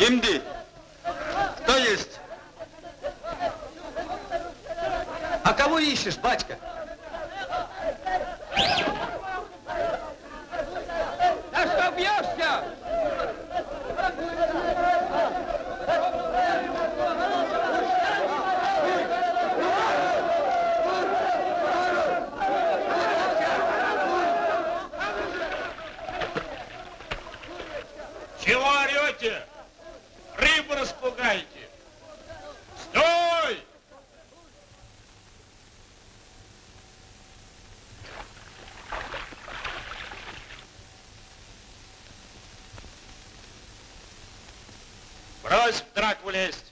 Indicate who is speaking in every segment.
Speaker 1: Kimdi? Кто есть?
Speaker 2: А кого ищешь, батька?
Speaker 3: Да что бьешься?
Speaker 4: Чего орете? Рыбу распугаете. Стой! Брось в драку лезть.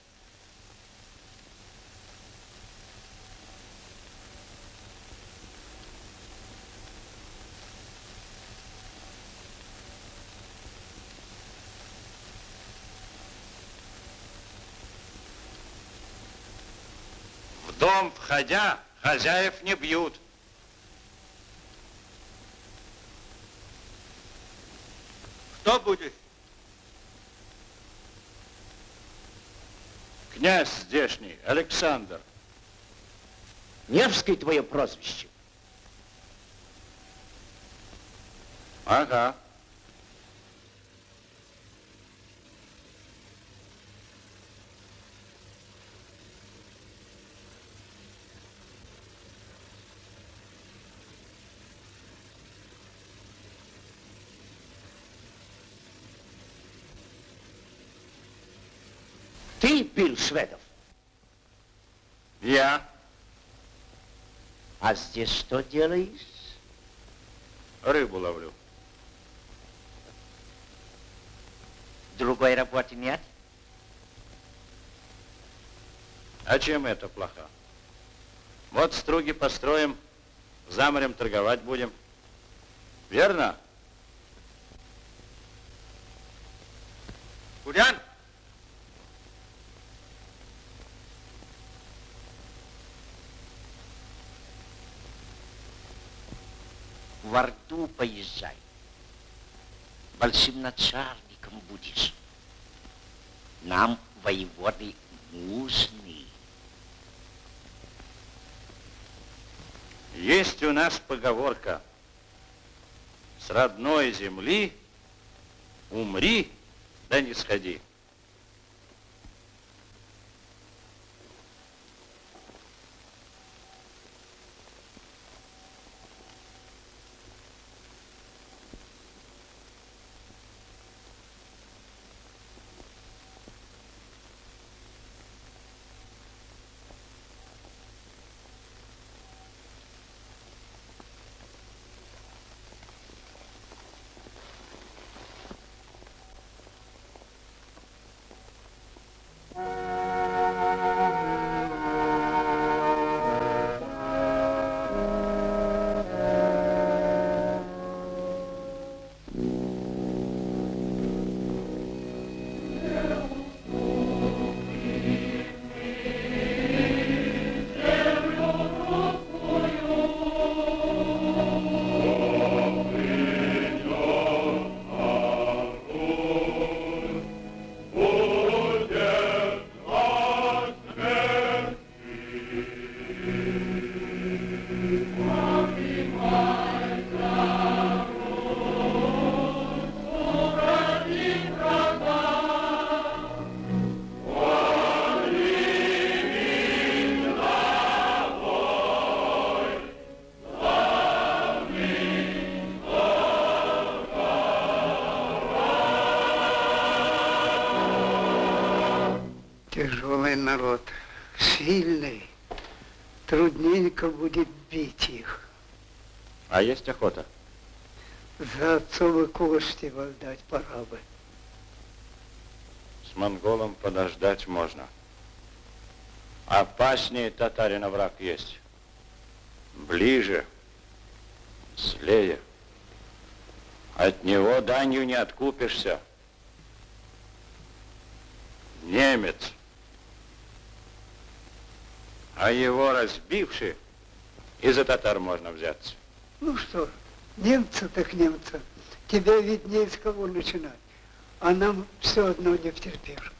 Speaker 4: В дом входя, хозяев не бьют.
Speaker 1: Кто будет?
Speaker 4: Князь здешний, Александр.
Speaker 5: Невский твое прозвище?
Speaker 4: Ага.
Speaker 5: Ты бил шведов?
Speaker 4: Я.
Speaker 5: А здесь что делаешь?
Speaker 4: Рыбу ловлю.
Speaker 5: Другой работы нет?
Speaker 4: А чем это плохо? Вот струги построим, за морем торговать будем. Верно?
Speaker 1: Курян?
Speaker 5: В Орду поезжай. Большим начальником будешь. Нам воеводы нужны.
Speaker 4: Есть у нас поговорка. С родной земли умри, да не сходи.
Speaker 6: Тяжелый народ, сильный, трудненько будет бить их.
Speaker 4: А есть охота?
Speaker 6: За отцовы кости отдать пора бы.
Speaker 4: С монголом подождать можно. Опаснее татарина враг есть. Ближе, злее. От него данью не откупишься. Немец. А его разбивши, и за татар можно взяться.
Speaker 6: Ну что, немцы так немцы. Тебе виднее, с кого начинать. А нам все одно не втерпишь.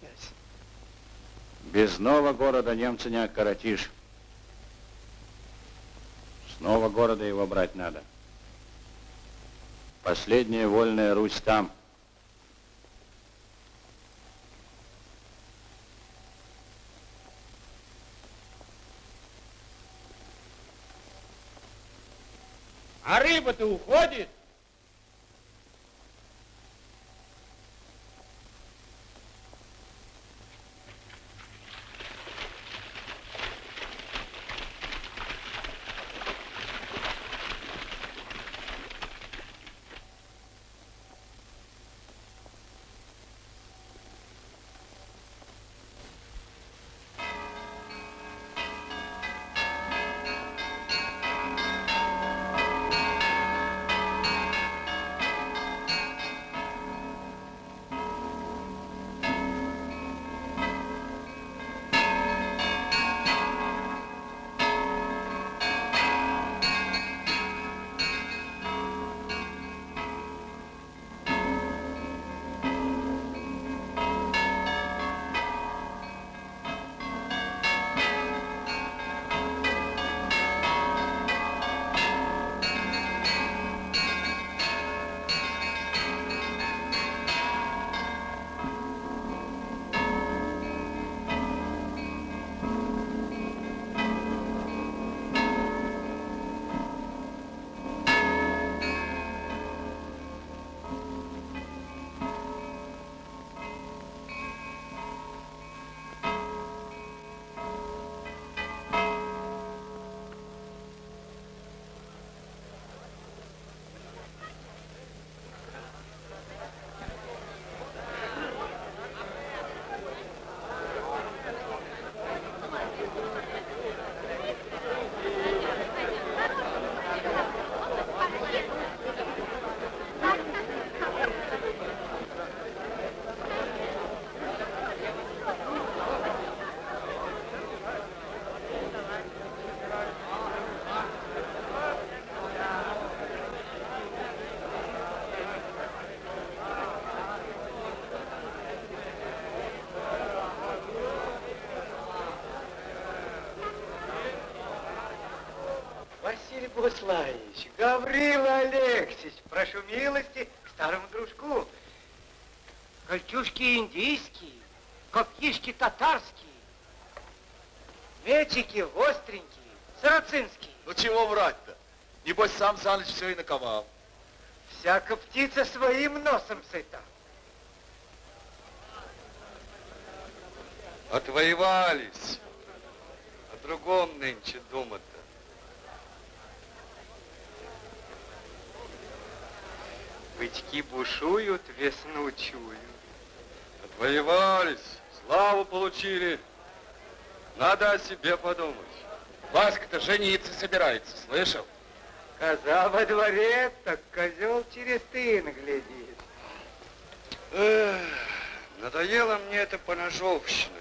Speaker 4: Без нового города немца не окоротишь. С нового города его брать надо. Последняя вольная Русь там.
Speaker 3: А рыба-то уходит?
Speaker 6: Василий Буслаевич, Гаврила Алексеевич, прошу милости к старому дружку. Кольчужки индийские, копьишки татарские, мечики остренькие, сарацинские.
Speaker 1: Ну чего врать-то? Небось, сам Саныч все и наковал.
Speaker 6: Всяка птица своим носом сыта.
Speaker 1: Отвоевались. О другом нынче думать-то.
Speaker 2: Бычки бушуют, весну чую.
Speaker 1: Отвоевались, славу получили. Надо о себе подумать. Васька-то жениться собирается, слышал?
Speaker 6: Коза во дворе, так козел через тын глядит.
Speaker 1: Эх, надоела мне эта поножовщина.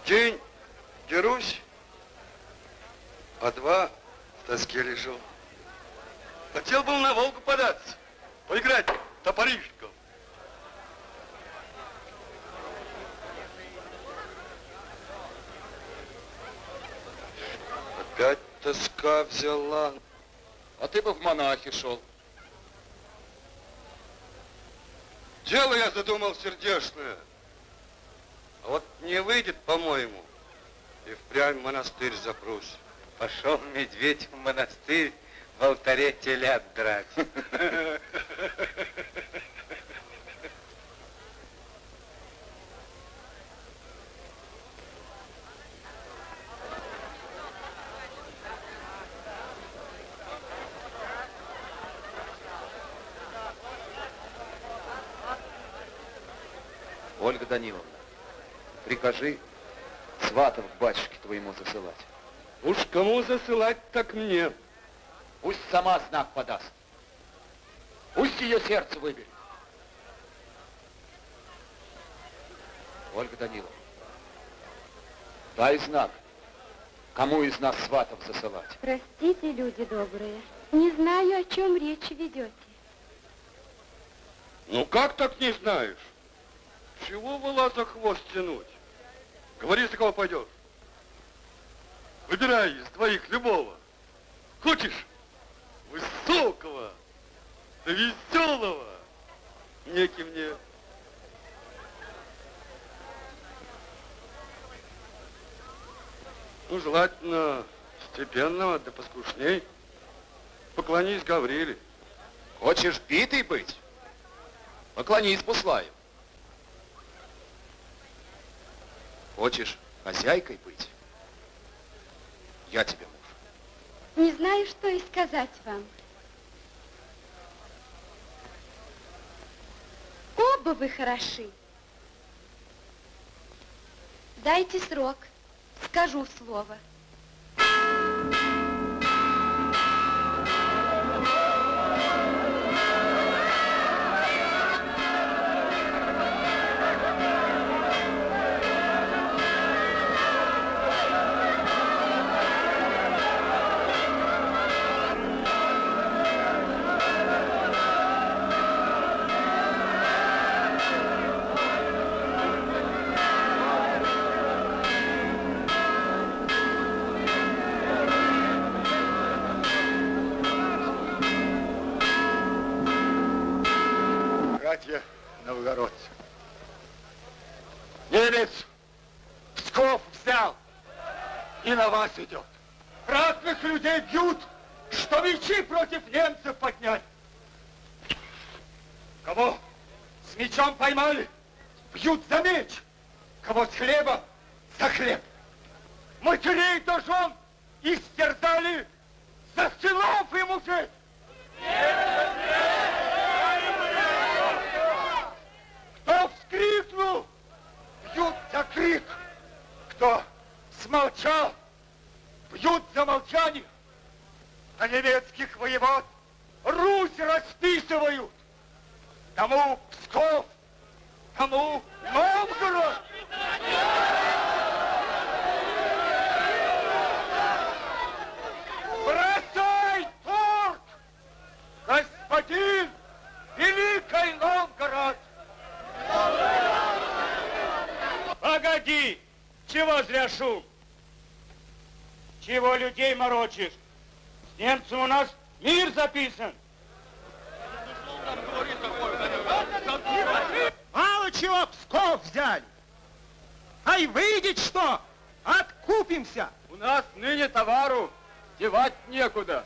Speaker 1: День дерусь, а два в тоске лежу. Хотел был на Волгу податься, поиграть топоришком. Опять тоска взяла. А ты бы в монахи шел. Дело я задумал сердечное. А вот не выйдет, по-моему, и впрямь монастырь запрусь.
Speaker 2: Пошел медведь в монастырь в алтаре телят драть.
Speaker 7: Ольга Даниловна, прикажи сватов к батюшке твоему засылать.
Speaker 1: Уж кому засылать, так мне.
Speaker 7: Пусть сама знак подаст. Пусть ее сердце выберет. Ольга Даниловна, дай знак, кому из нас сватов засылать.
Speaker 8: Простите, люди добрые, не знаю, о чем речь ведете.
Speaker 1: Ну как так не знаешь? Чего вола за хвост тянуть?
Speaker 9: Говори, за кого пойдешь. Выбирай из двоих любого. Хочешь высокого, да веселого? Неки мне. Ну, желательно степенного, да поскушней. Поклонись Гавриле.
Speaker 7: Хочешь битый быть? Поклонись Буслаю. Хочешь хозяйкой быть? Я тебе муж.
Speaker 8: Не знаю, что и сказать вам. Оба вы хороши. Дайте срок, скажу слово.
Speaker 9: Братья новгородцы. Немец Псков взял и на вас идет. Разных людей бьют, что мечи против немцев поднять. Кого с мечом поймали, бьют за меч. Кого с хлебом, за хлеб. Матерей до жен истерзали за сынов и мужей. Кто вскрикнул, бьют за крик. Кто смолчал, бьют за молчание. На немецких воевод Русь расписывают. Тому Псков, тому Новгород. Бросай торг, господин Великий Новгород.
Speaker 3: Погоди! Чего зря шум? Чего людей морочишь? С немцем у нас мир записан.
Speaker 6: Мало чего Псков взяли. Ай, выйдет что? Откупимся.
Speaker 9: У нас ныне товару девать некуда.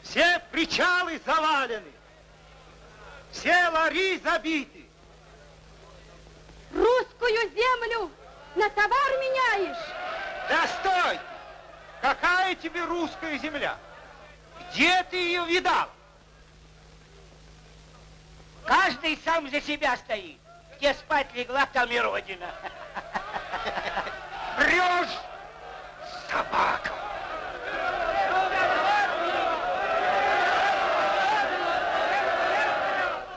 Speaker 6: Все причалы завалены. Все лари забиты.
Speaker 8: Русскую землю на товар меняешь?
Speaker 6: Да стой! Какая тебе русская земля? Где ты ее видал?
Speaker 5: Каждый сам за себя стоит. Где спать легла, там и родина.
Speaker 6: Врешь, собака!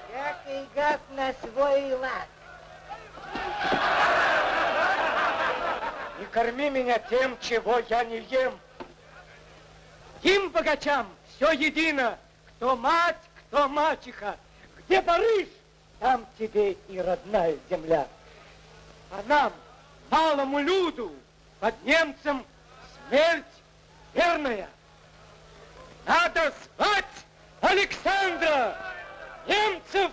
Speaker 10: Всякий гад на свой лад.
Speaker 6: Не корми меня тем, чего я не ем. Им богачам все едино. Кто мать, кто мачеха. Где барыш, там тебе и родная земля. А нам, малому люду, под немцем смерть верная. Надо звать Александра! Немцев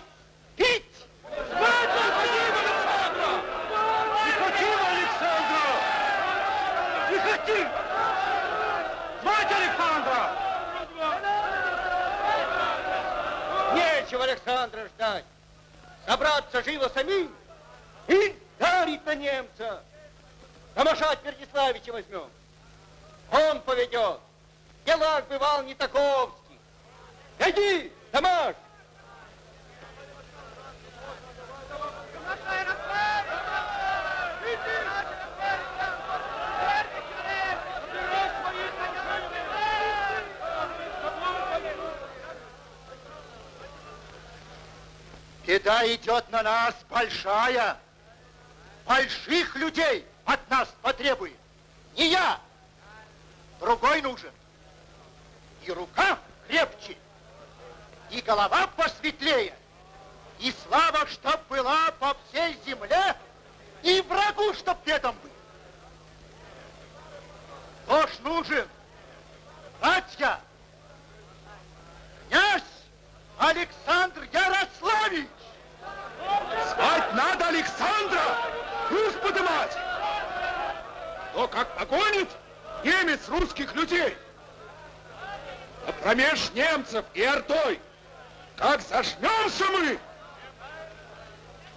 Speaker 6: бить! Звать Александра! Не хотим Александра! Не хотим! Звать Александра! Нечего Александра ждать. Собраться живо самим и дарить на немца. Тамаша Твердиславича возьмем. Он поведет. В делах бывал не таковский. Иди, Тамаш! Беда идет на нас большая. Больших людей от нас потребует. Не я. Другой нужен. И рука крепче, и голова посветлее, и слава, чтоб была по всей земле, и врагу, чтоб бедом был.
Speaker 9: Кто ж нужен? Братья! Князь Александр Ярославич!
Speaker 3: Звать надо Александра! Господи мать! Но как погонит немец русских людей! А промеж немцев и ордой, как зажмемся мы,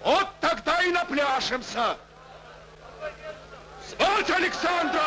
Speaker 3: вот тогда и напляшемся! Звать Александра!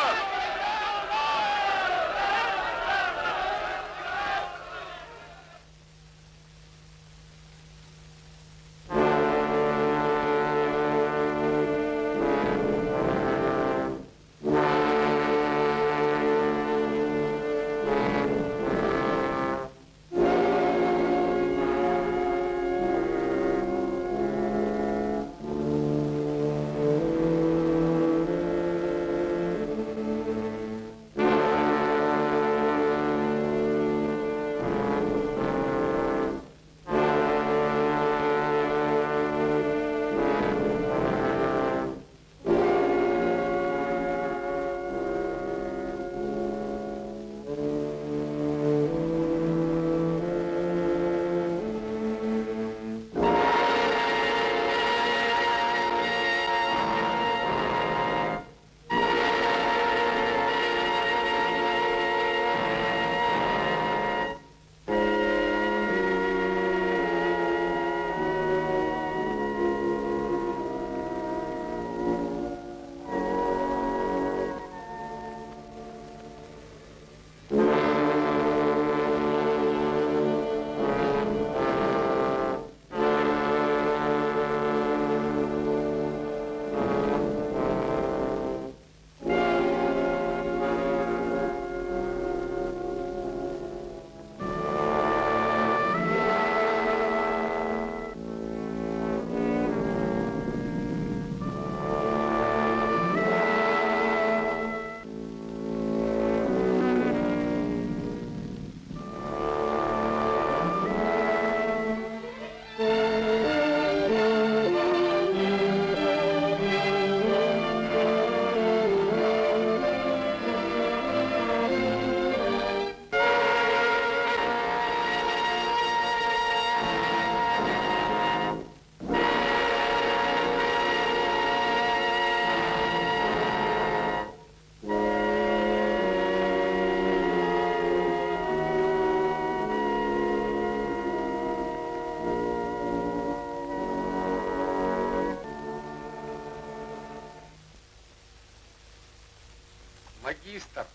Speaker 2: Магистр,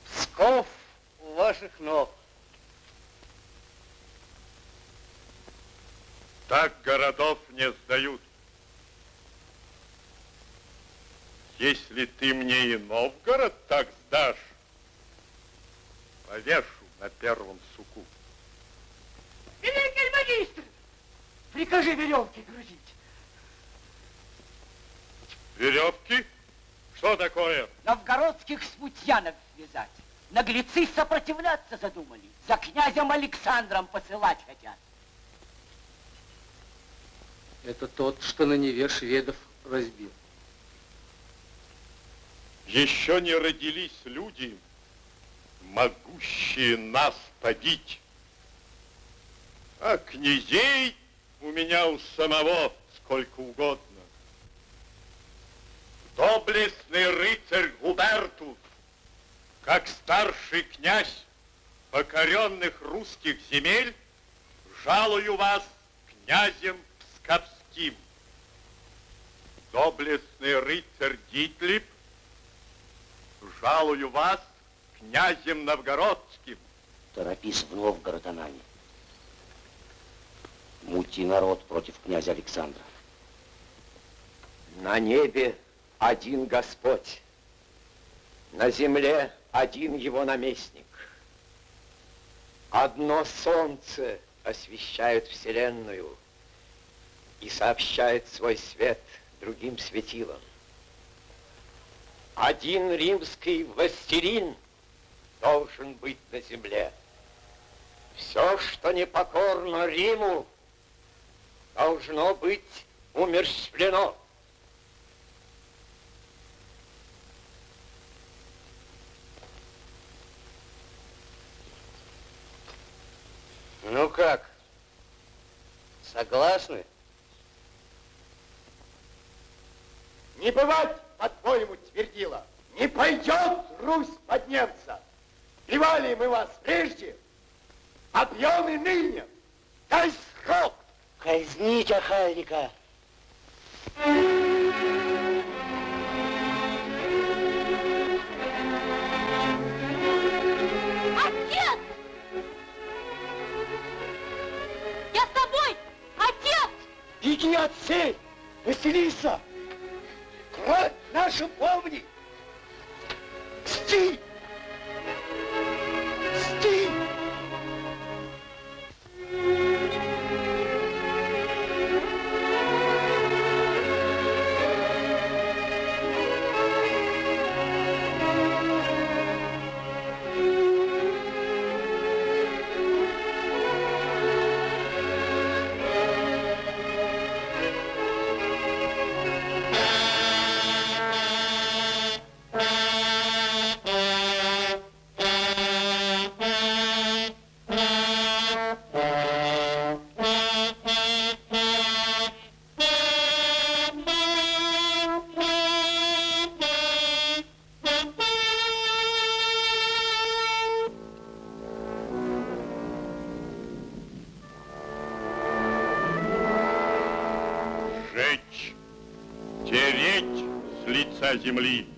Speaker 2: Псков у ваших ног.
Speaker 4: Так городов не сдают. Если ты мне и Новгород так сдашь, повешу на первом суку.
Speaker 5: Великий магистр! Прикажи веревки грузить.
Speaker 4: Веревки? Что такое?
Speaker 5: Новгородских смутьянов связать. Наглецы сопротивляться задумали. За князем Александром посылать хотят.
Speaker 7: Это тот, что на Неве шведов разбил.
Speaker 4: Еще не родились люди, могущие нас побить. А князей у меня у самого сколько угодно. Доблестный рыцарь Губертус, как старший князь покоренных русских земель, жалую вас князем Псковским. Доблестный рыцарь Дитлип, жалую вас князем Новгородским.
Speaker 11: Торопись в Новгород, Анане. Мути народ против князя Александра.
Speaker 12: На небе один Господь, на земле один его наместник. Одно солнце освещает вселенную и сообщает свой свет другим светилам. Один римский властелин должен быть на земле. Все, что непокорно Риму, должно быть умерщвлено. Ну как? Согласны?
Speaker 9: Не бывать, по-твоему, Твердила. Не пойдет Русь под немца. Бивали мы вас прежде, побьем и ныне. Дай срок.
Speaker 11: Казнить охальника.
Speaker 8: Отец! Я с тобой! Отец!
Speaker 9: Беги, отцы! Василиса! Кровь нашу помни! Мсти! Мсти!
Speaker 4: Жечь, тереть с лица земли.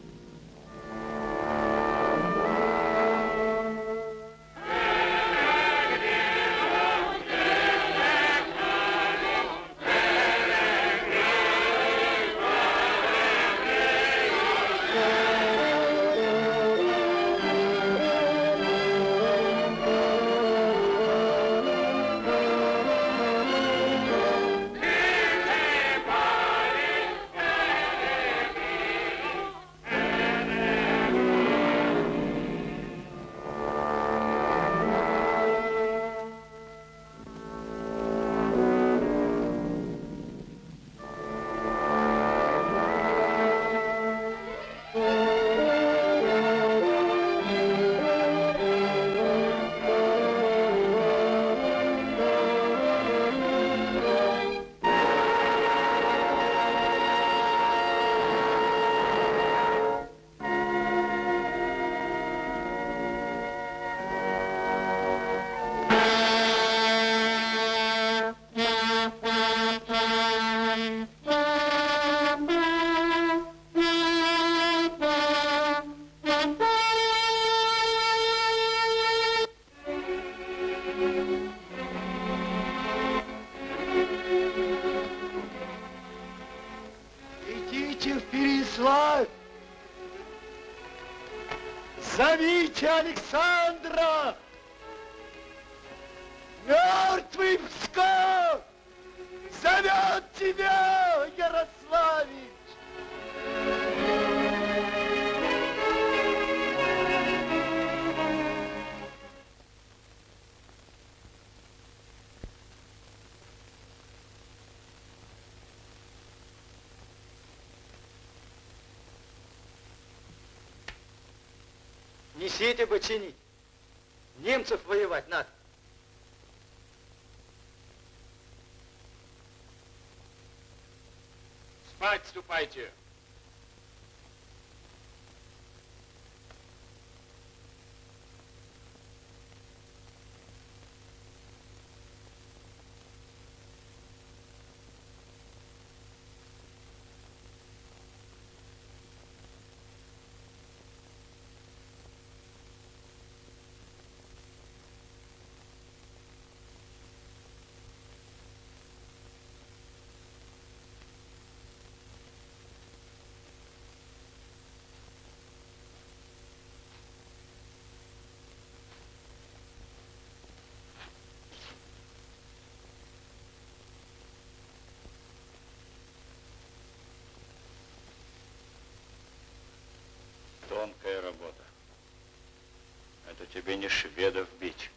Speaker 9: Идите в Переславль! Зовите Александра! Мертвый Псков зовет тебя, Ярославич!
Speaker 6: Несите бы чинить. Немцев воевать надо.
Speaker 3: Спать ступайте.
Speaker 4: Тонкая работа. Это тебе не шведов бить.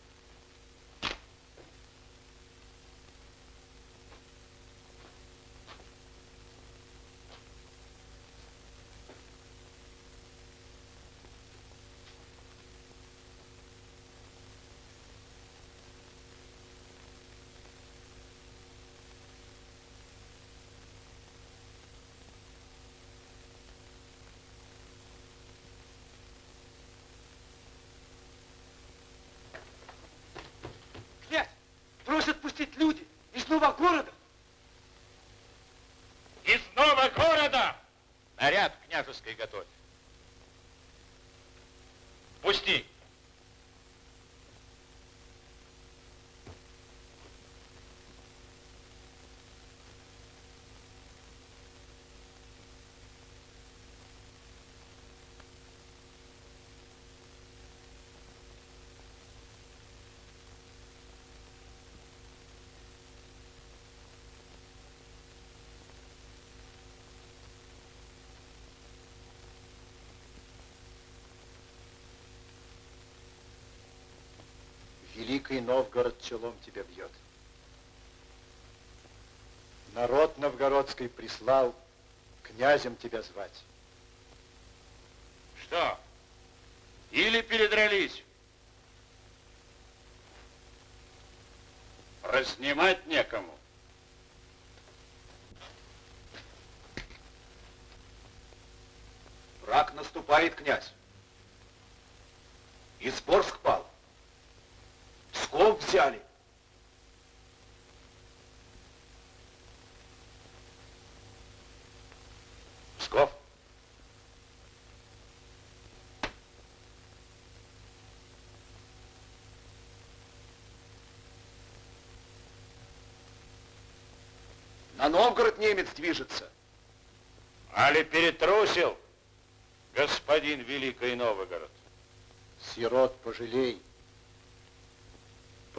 Speaker 4: Новорусской готовь. Пусти.
Speaker 9: Великий Новгород челом тебя бьет. Народ новгородский прислал князем тебя звать.
Speaker 4: Что? Или передрались? Разнимать некому.
Speaker 7: Враг наступает, князь. Изборск пал. Псков взяли.
Speaker 4: Псков?
Speaker 7: На Новгород немец движется.
Speaker 4: Али перетрусил, господин Великий Новгород?
Speaker 9: Сирот пожалей.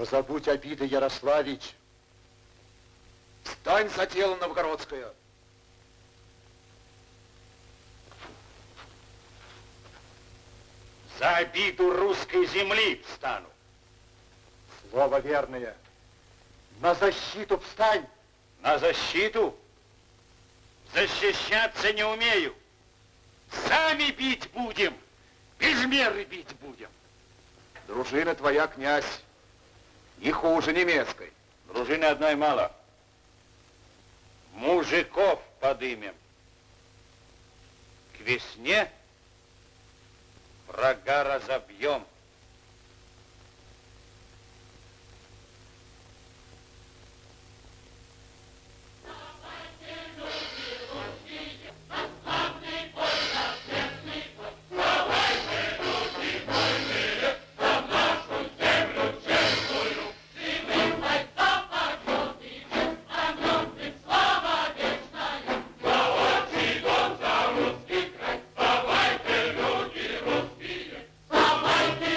Speaker 9: Позабудь обиды, Ярославич.
Speaker 7: Стань за тело новгородское.
Speaker 4: За обиду русской земли встану.
Speaker 9: Слово верное. На защиту встань.
Speaker 4: На защиту? Защищаться не умею. Сами бить будем, без меры бить будем.
Speaker 7: Дружина твоя, князь, не хуже немецкой.
Speaker 4: Дружины одной мало. Мужиков подымем. К весне врага разобьем.
Speaker 12: Слава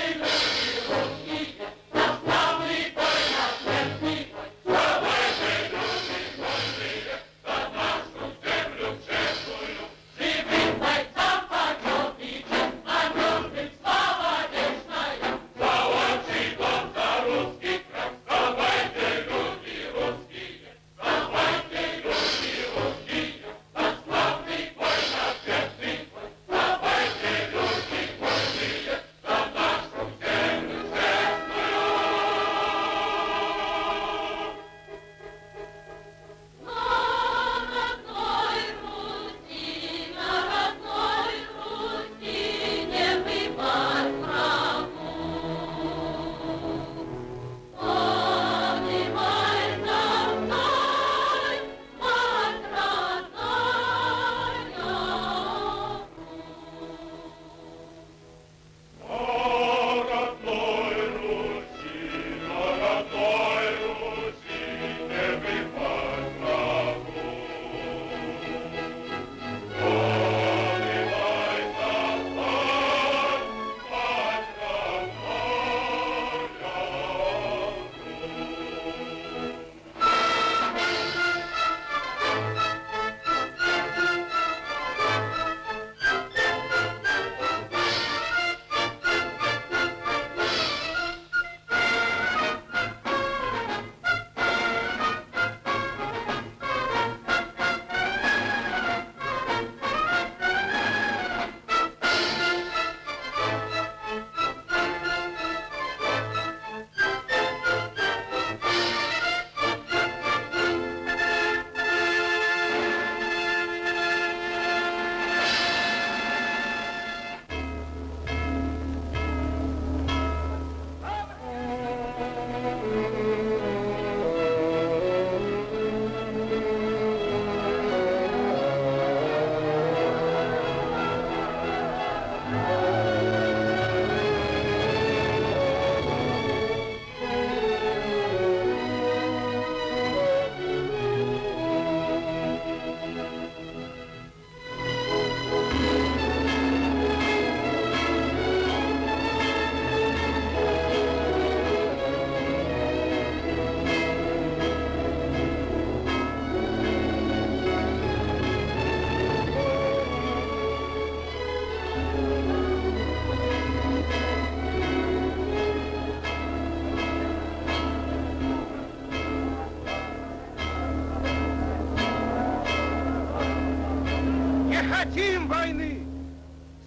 Speaker 6: хотим войны.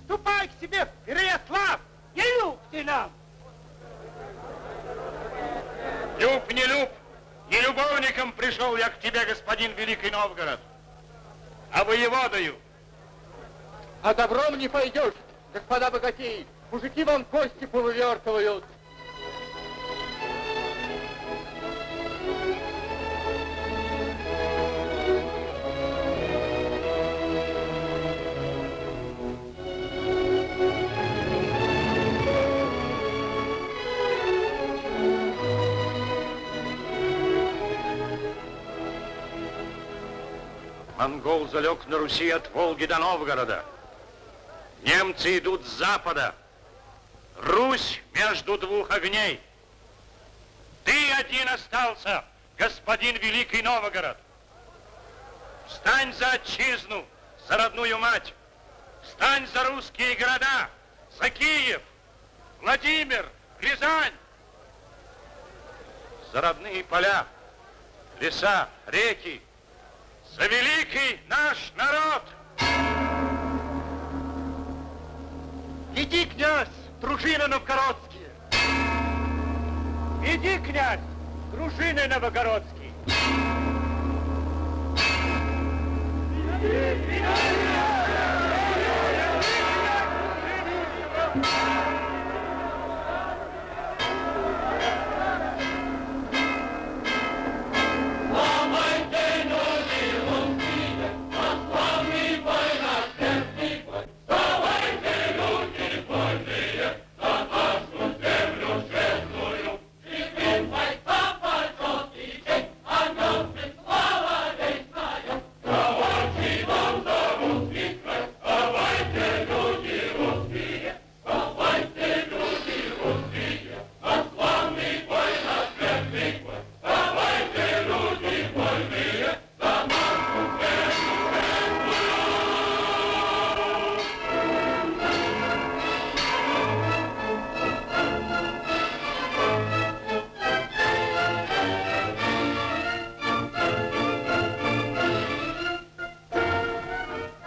Speaker 6: Ступай к себе в Переяслав. Не люб ты нам.
Speaker 4: Люб, не любовником пришел я к тебе, господин Великий Новгород, а воеводою.
Speaker 9: А добром не пойдешь, господа богатеи. Мужики вам кости повывертывают.
Speaker 4: Монгол залег на Руси от Волги до Новгорода. Немцы идут с запада. Русь между двух огней. Ты один остался, господин Великий Новгород. Встань за отчизну, за родную мать. Встань за русские города, за Киев, Владимир, Рязань. За родные поля, леса, реки. За великий наш народ!
Speaker 9: Иди, князь, дружина новгородские.
Speaker 6: Иди, князь, дружины новгородские.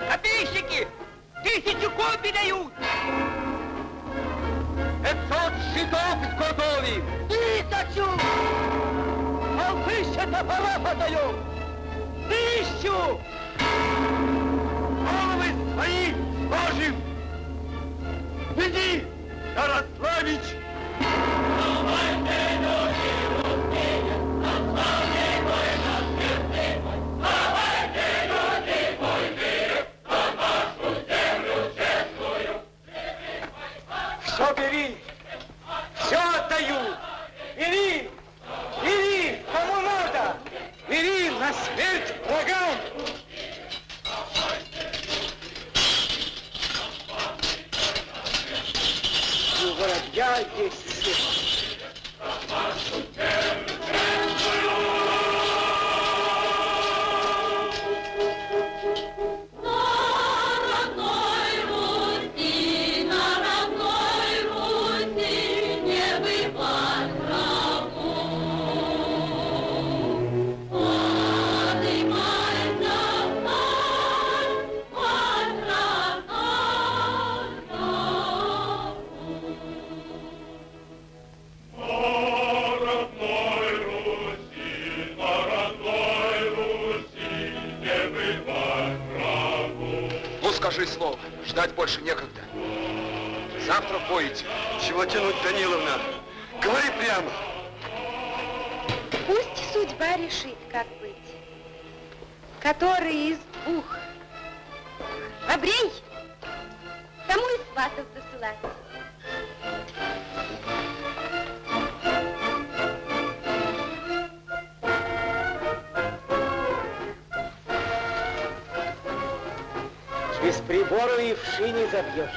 Speaker 5: Копейщики! 1000 копий дают!
Speaker 9: 500 щитов изготовив.
Speaker 5: 1000! А выше топора подаем! 1000!
Speaker 9: Головы свои сложим. Иди, Ярославич!
Speaker 6: Все бери, все отдаю. Бери, бери, кому надо. Бери на смерть врагам. У воробья есть сила.
Speaker 1: Ну, скажи слово, ждать больше некогда. Завтра в бой идти.
Speaker 9: Чего тянуть, Даниловна? Говори прямо.
Speaker 8: Пусть судьба решит, как быть. Который из двух бобрей, тому и сватов засылать.
Speaker 11: Без прибора и вши не забьешь.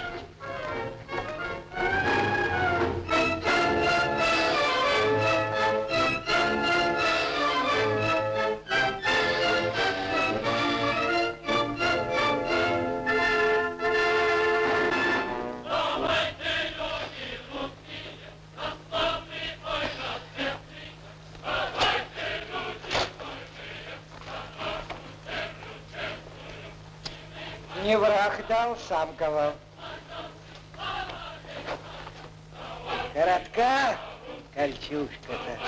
Speaker 6: Не враг
Speaker 10: стал, сам ковал. Коротка кольчушка-то.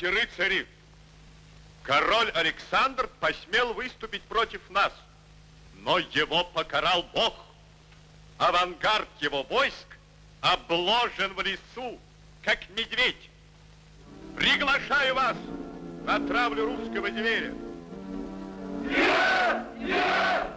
Speaker 4: Рыцари, король Александр посмел выступить против нас, но его покарал Бог. Авангард его войск обложен в лесу, как медведь. Приглашаю вас на травлю русского зверя.
Speaker 9: Нет! Нет!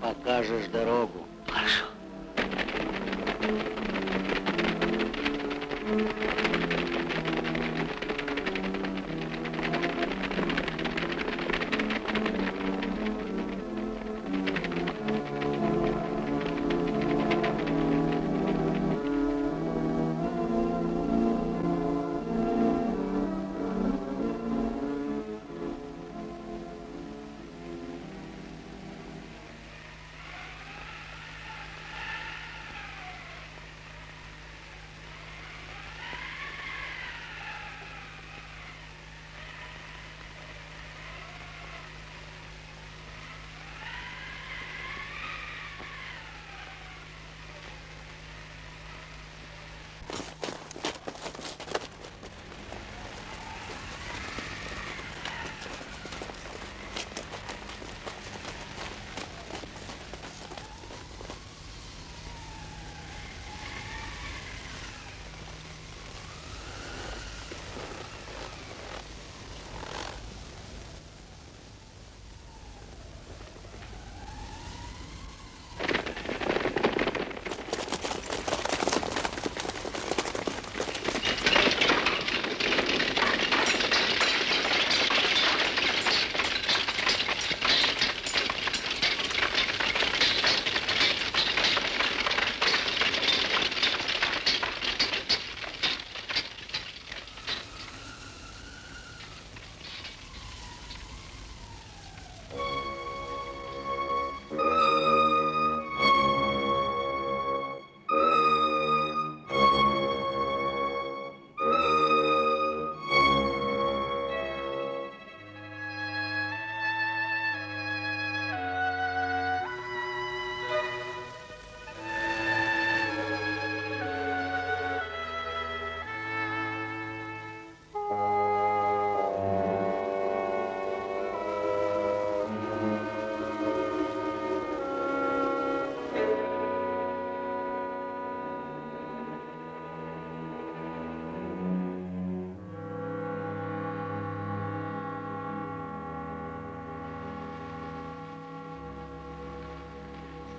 Speaker 11: Покажешь дорогу. Хорошо.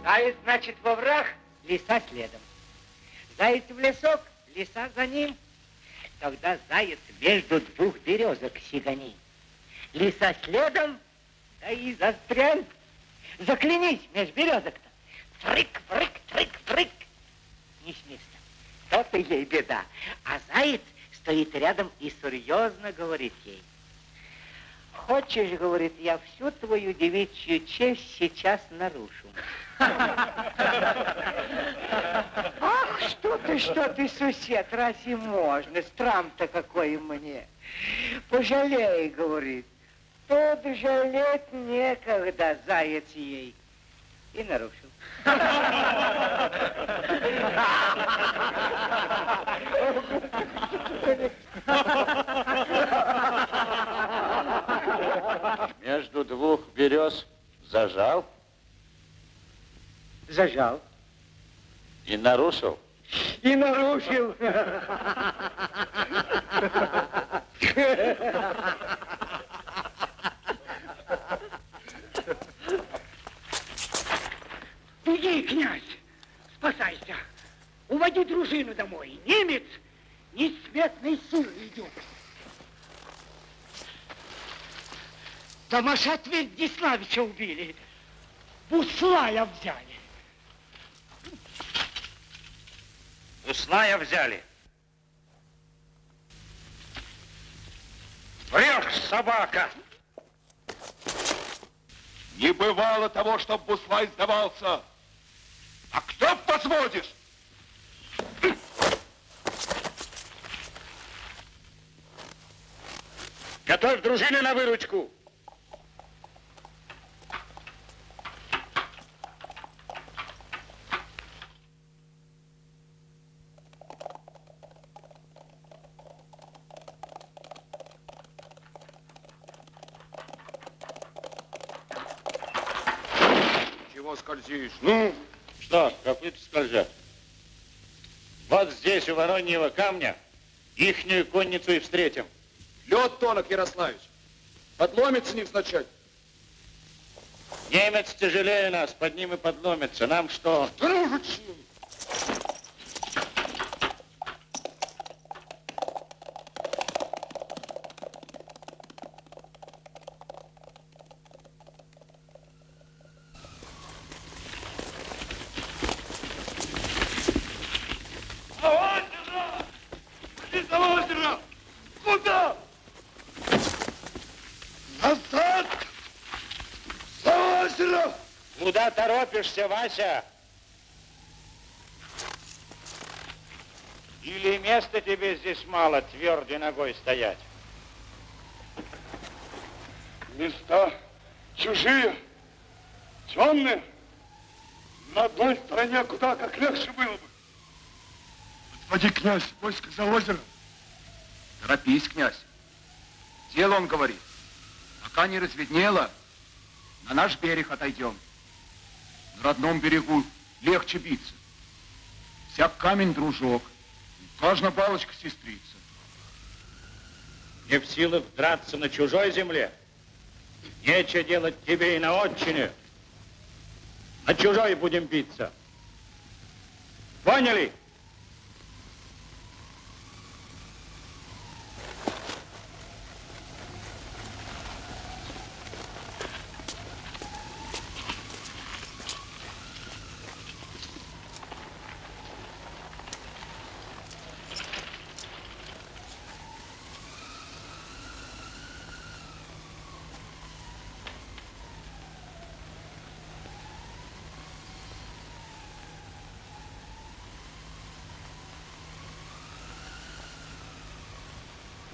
Speaker 11: Заяц, значит, во враг, лиса следом. Заяц в лесок, лиса за ним. Тогда заяц между двух березок сиганей. Лиса следом, да и застрянь. Заклянись меж березок-то. Трык-фрык, трык-фрык. Не с места. То-то ей беда. А заяц стоит рядом и серьезно говорит ей. Хочешь, говорит, я всю твою девичью честь сейчас нарушу. Ах, что ты, сусед, разве можно? Страм-то какой мне. Пожалей, говорит. Тут жалеть некогда, заяц ей. И нарушил.
Speaker 4: Между двух берез зажал
Speaker 11: Зажал.
Speaker 4: и нарушил.
Speaker 11: И нарушил.
Speaker 5: Иди, князь, спасайся. Уводи дружину домой. Немец несметной силы идет. Тамаша Твердиславича убили. Буслая взяли.
Speaker 4: Услая взяли. Врешь, собака!
Speaker 9: Не бывало того, чтоб Буслай сдавался. А кто б посмотришь?
Speaker 4: Готовь дружины на выручку.
Speaker 9: Чего скользишь? Ну?
Speaker 4: Что, копыта скользят? Вот здесь, у Вороньего камня, ихнюю конницу и встретим.
Speaker 7: Лед тонок, Ярославич. Подломится не взначать.
Speaker 4: Немец тяжелее нас, под ним и подломится. Нам что?
Speaker 9: Дружичи! Куда? Назад! За озеро!
Speaker 4: Куда торопишься, Вася? Или места тебе здесь мало твердой ногой стоять?
Speaker 9: Места чужие, темные. На одной стороне куда как легче было бы. Отводи, князь, войско за озеро.
Speaker 7: Торопись, князь. Дело, он говорит. Пока не разведнело, на наш берег отойдем. На родном берегу легче биться. Всяк камень дружок, и каждая палочка сестрица.
Speaker 4: Не в силах драться на чужой земле. Нечего делать тебе и на отчине. На чужой будем биться. Поняли?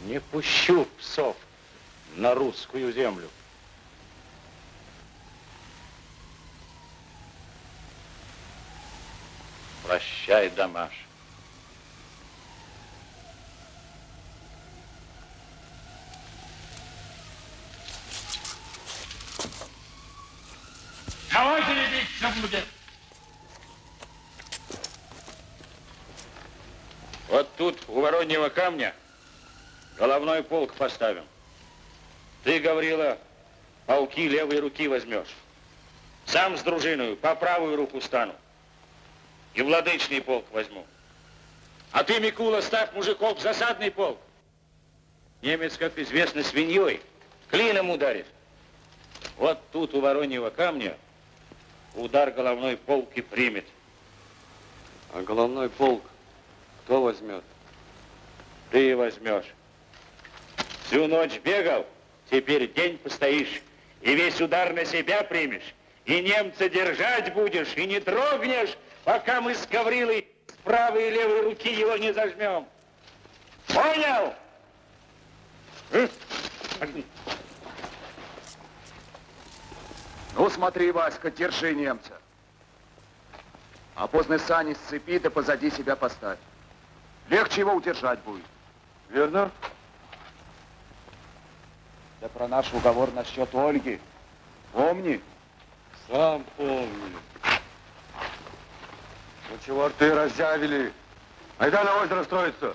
Speaker 4: Не пущу псов на русскую землю. Прощай, Дамаш.
Speaker 3: Давайте биться будет.
Speaker 4: Вот тут, у Вороньего камня, головной полк поставим. Ты, Гаврила, полки левой руки возьмешь. Сам с дружиною по правую руку стану. И владычный полк возьму. А ты, Микула, ставь мужиков в засадный полк. Немец, как известно, свиньей, клином ударит. Вот тут у Вороньего камня удар головной полк и примет.
Speaker 1: А головной полк кто возьмет?
Speaker 4: Ты возьмешь. Всю ночь бегал, теперь день постоишь, и весь удар на себя примешь, и немца держать будешь, и не дрогнешь, пока мы с Гаврилой с правой и левой руки его не зажмем. Понял? Пошли.
Speaker 7: Ну, смотри, Васька, держи немца. А поздно сани сцепи, да позади себя поставь. Легче его удержать будет.
Speaker 1: Верно?
Speaker 7: Да про наш уговор насчет Ольги. Помни?
Speaker 1: Сам помню. Ну чего рты разъявили? Айда на озеро строиться.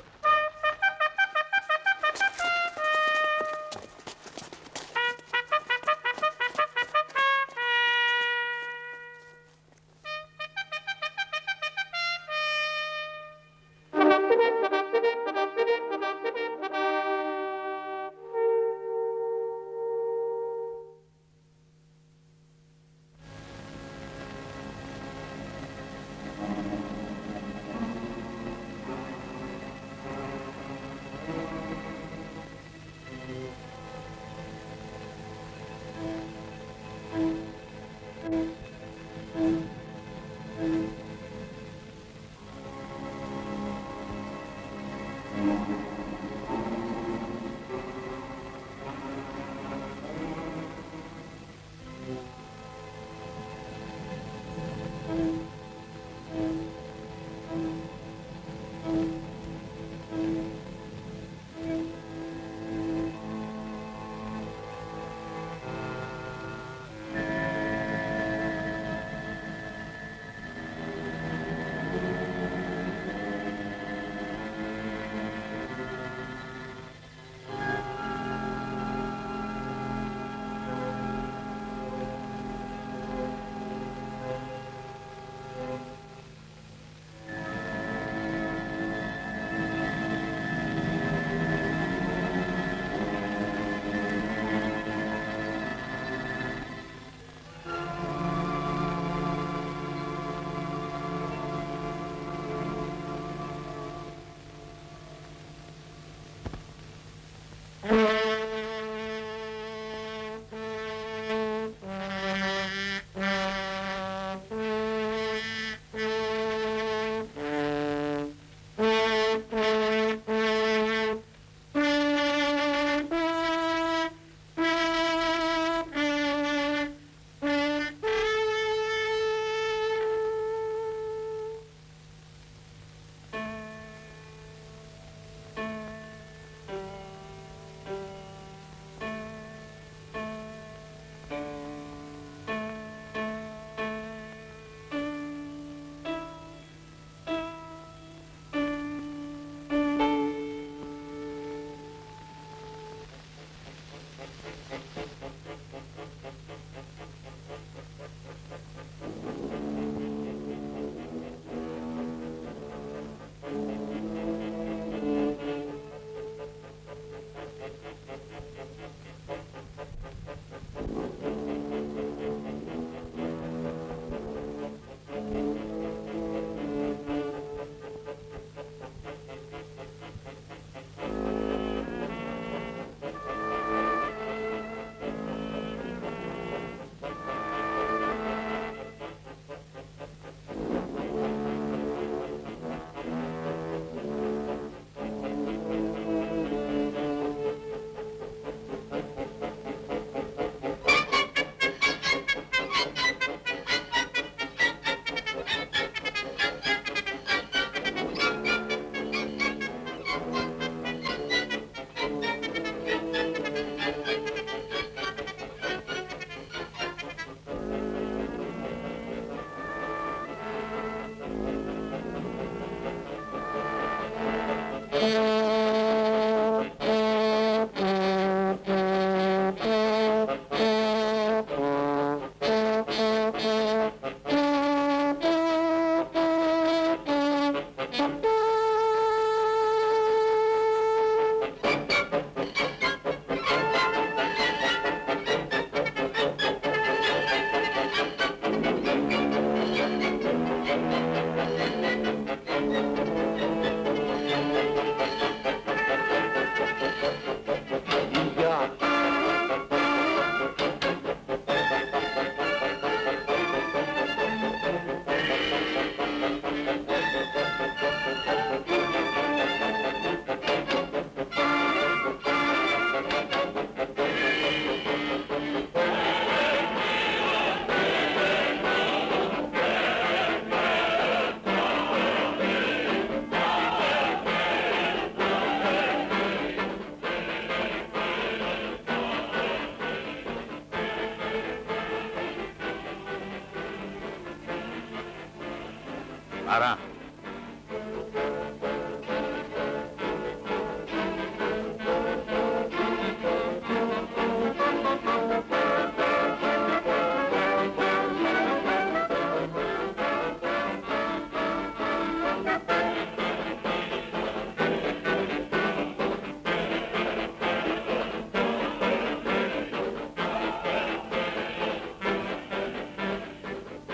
Speaker 4: Пора.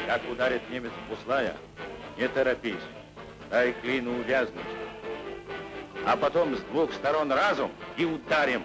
Speaker 4: Как ударит немец в Буслая, не торопись, дай клину увязнуть. А потом с двух сторон разом и ударим.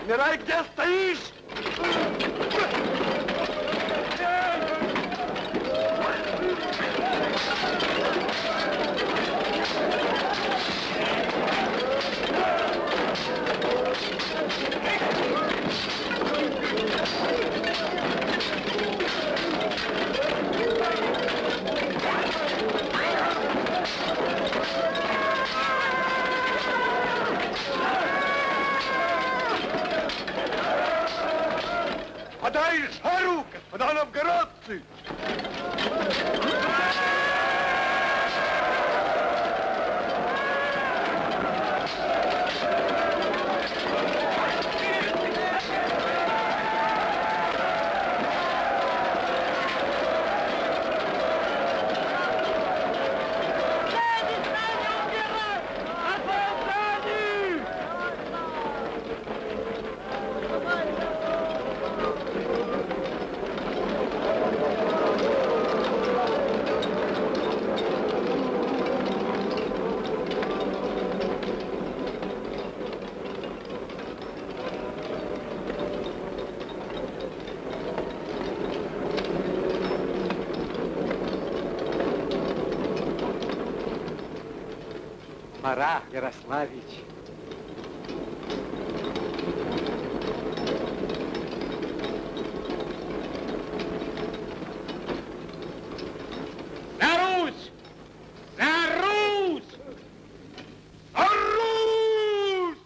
Speaker 9: Умирай, где стоишь! Подай жару, господа новгородцы!
Speaker 10: Пора, Ярославич.
Speaker 3: За Русь! За Русь! За Русь!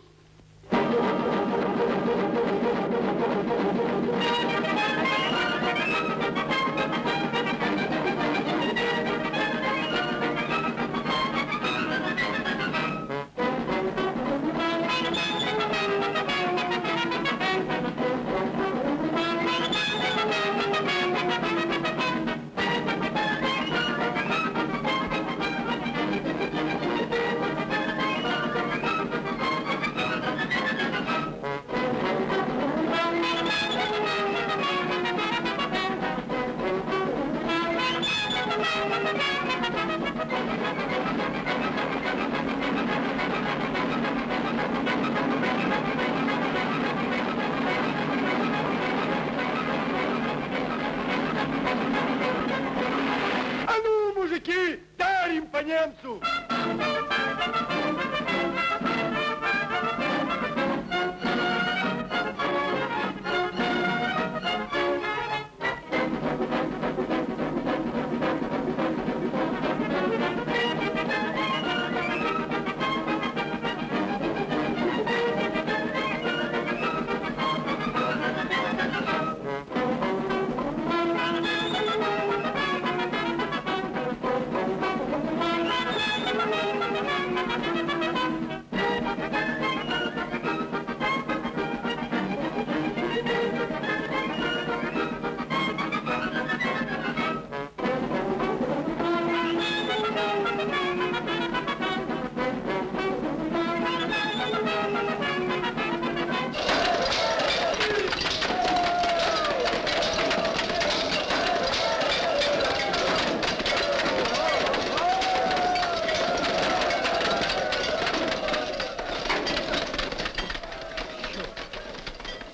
Speaker 9: А ну, мужики, дарим по немцу!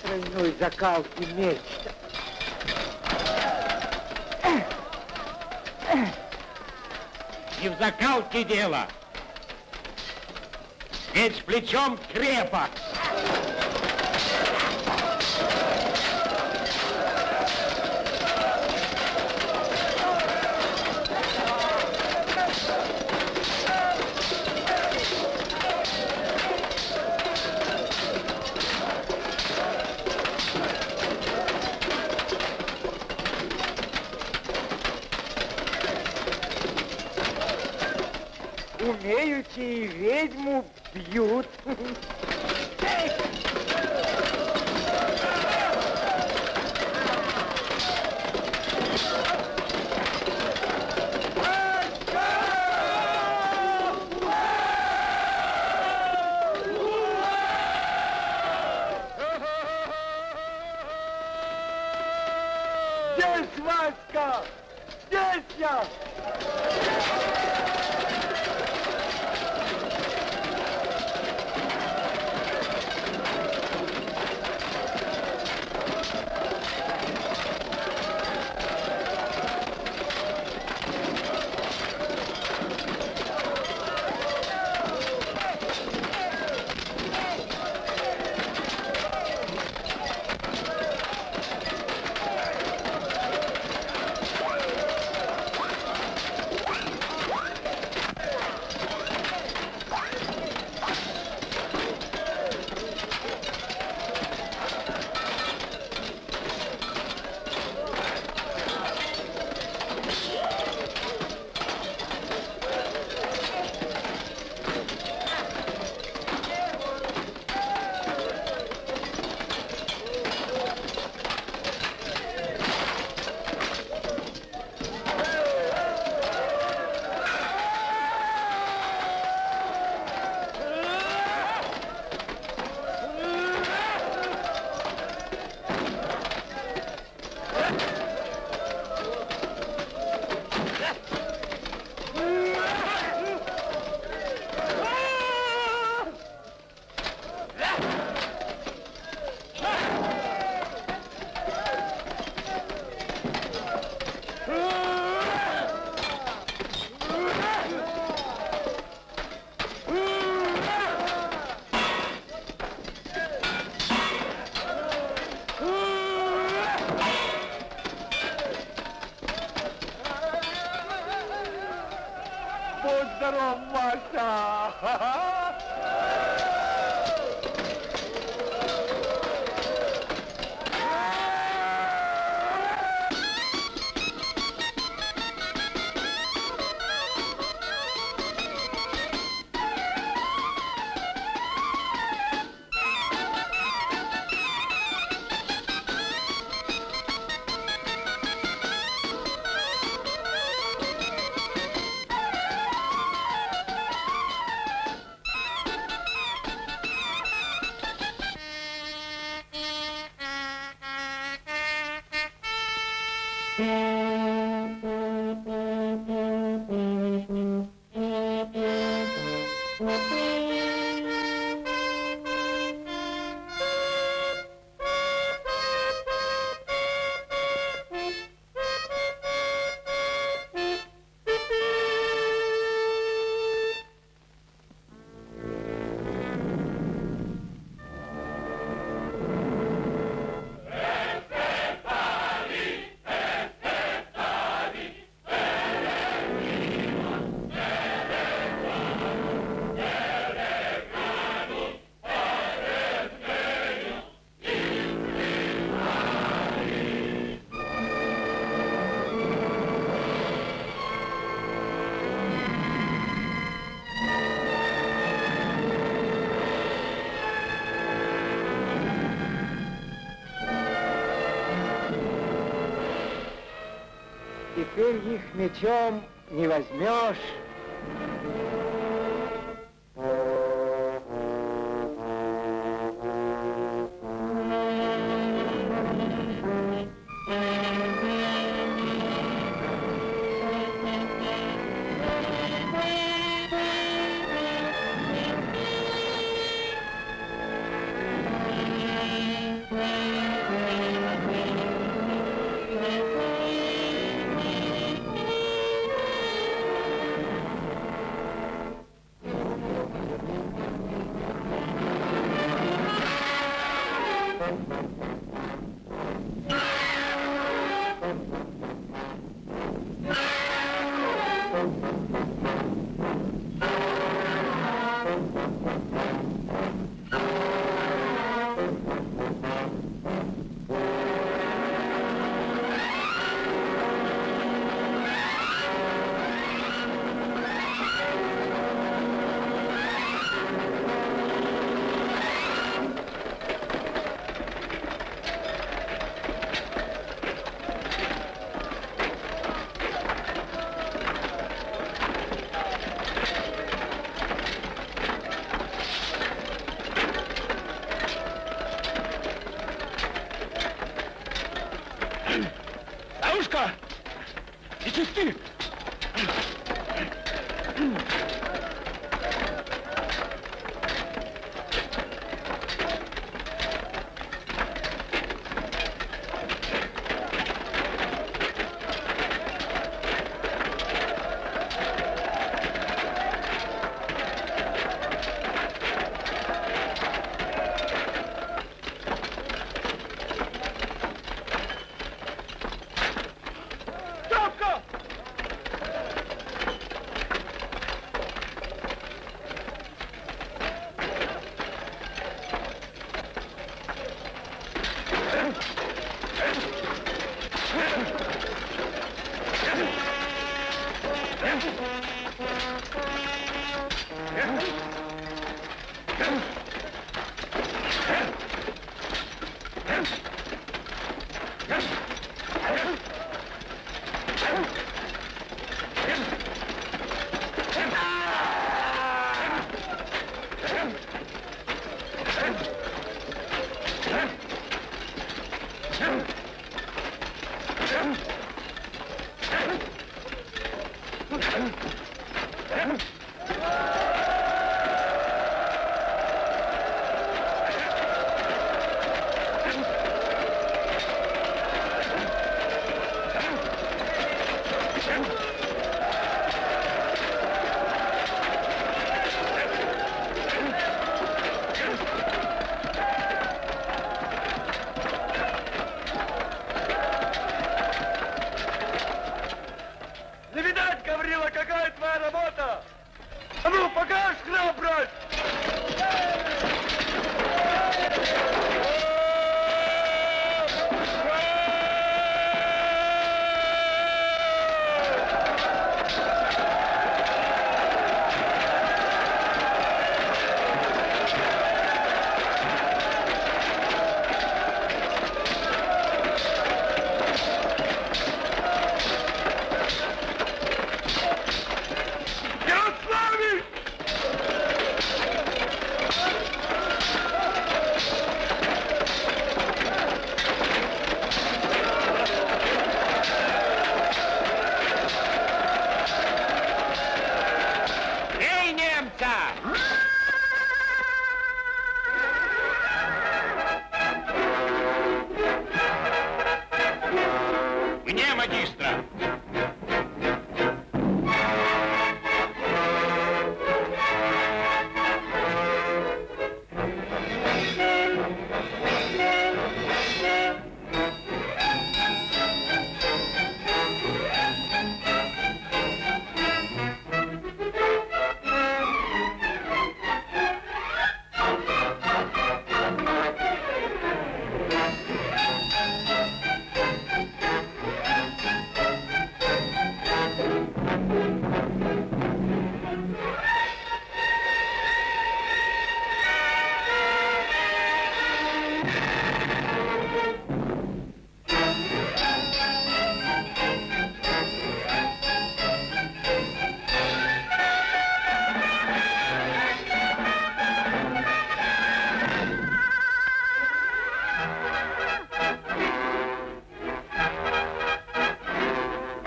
Speaker 11: Тройной закалки меч.
Speaker 4: Не в закалке дело. Меч плечом крепок.
Speaker 11: Умеющие ведьму бьют.
Speaker 9: Здесь, Васька! Здесь я! Будь здоров, Вася!
Speaker 11: Теперь их мечом не возьмешь.
Speaker 3: Савушка! Нечисти!
Speaker 9: Не видать, Гаврила, какая твоя работа? А ну, покажешь храбрость! Ярославич!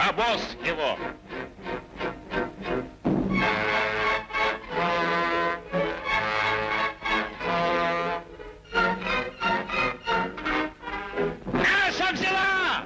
Speaker 4: Обоз его! Наша взяла!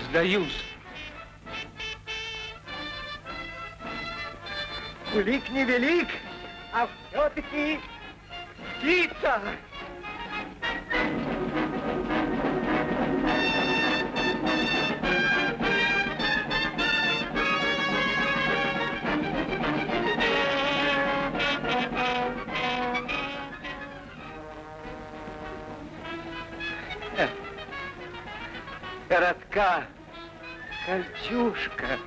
Speaker 6: Сдаюсь.
Speaker 11: Кулик невелик, а все-таки птица. Коротка, кольчушка.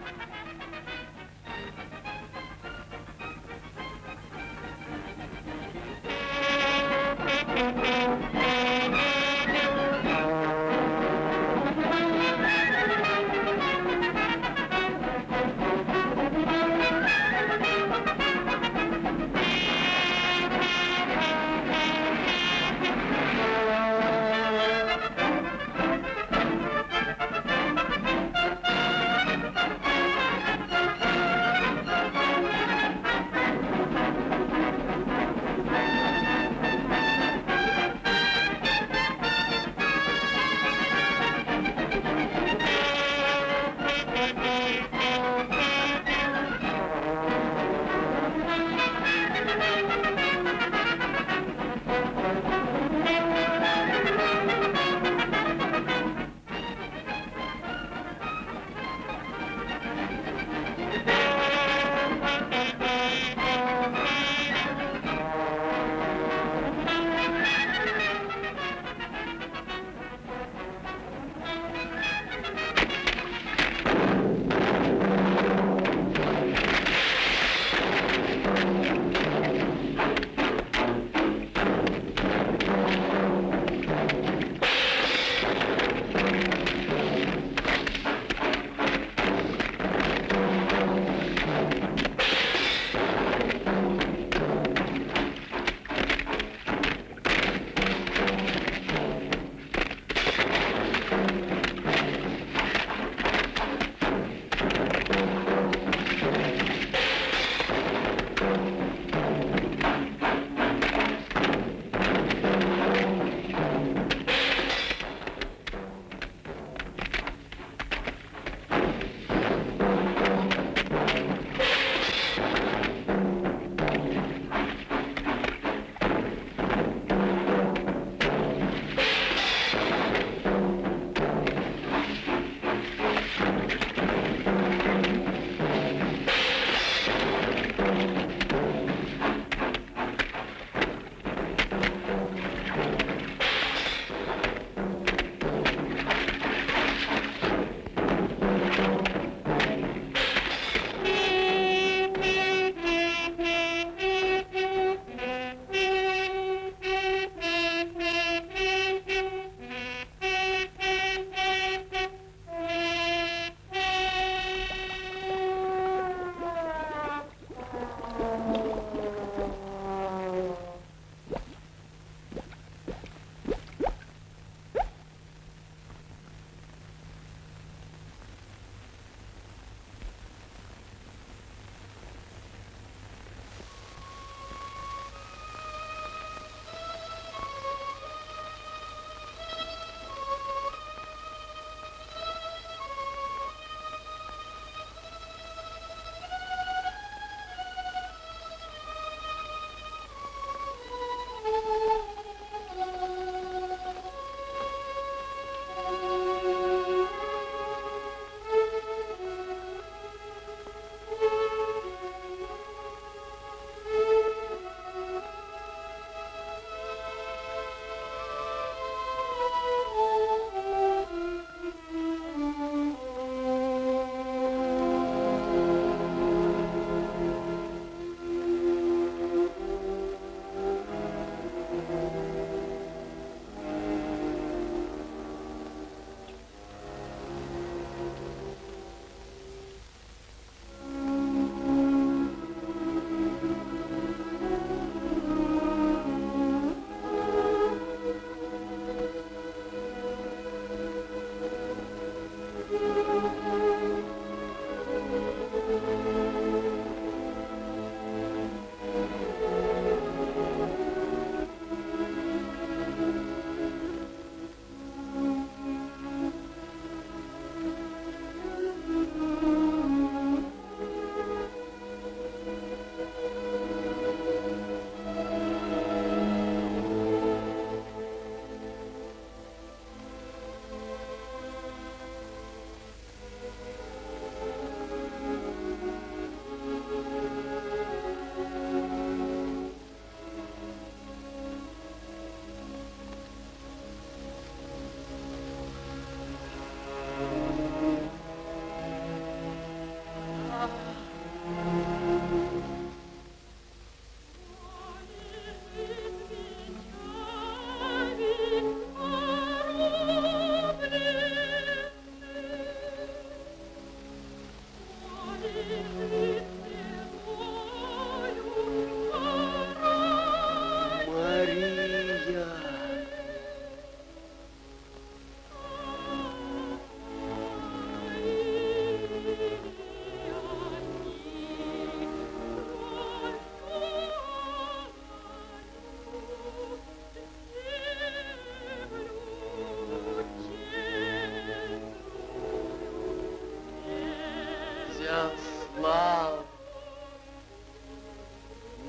Speaker 13: Моя слава,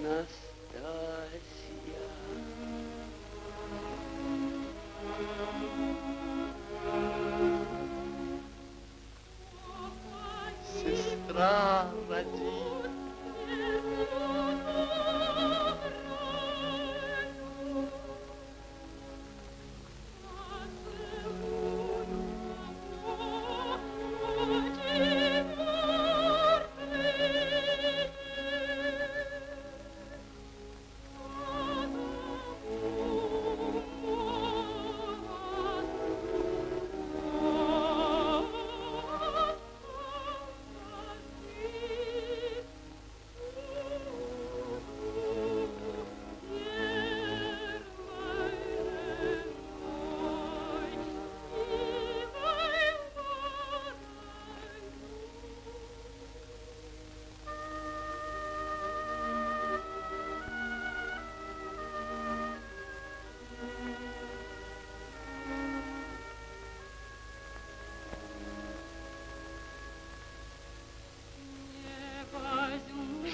Speaker 13: Настасья. Сестра родина.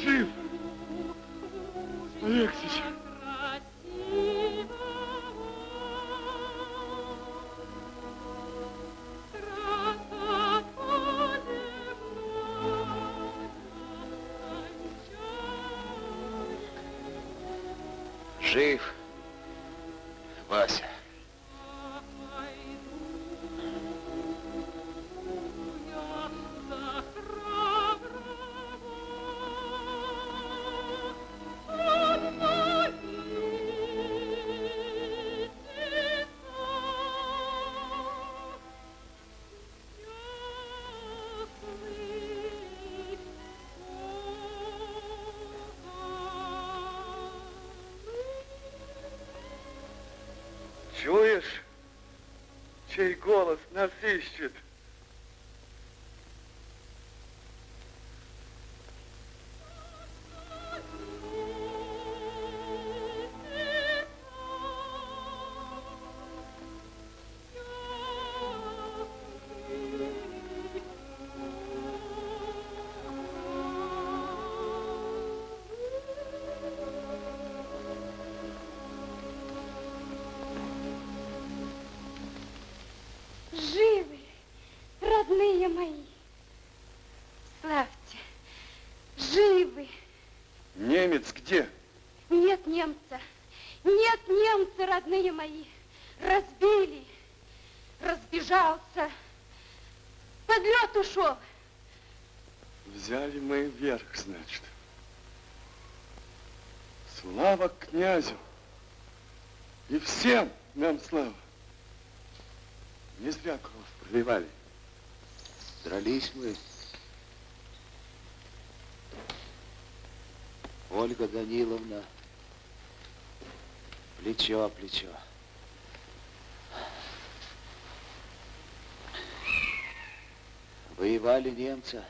Speaker 9: Жив! Алексич!
Speaker 1: Жив, Вася.
Speaker 9: Чуешь, чей голос нас ищет?
Speaker 8: Живы, родные мои. Славьте, живы.
Speaker 9: Немец где?
Speaker 8: Нет немца. Нет немца, родные мои. Разбили. Разбежался. Под лед ушел.
Speaker 9: Взяли мы верх, значит. Слава князю. И всем нам слава. Не зря кровь проливали.
Speaker 1: Дрались мы. Ольга Даниловна. Плечо о плечо. Воевали немца.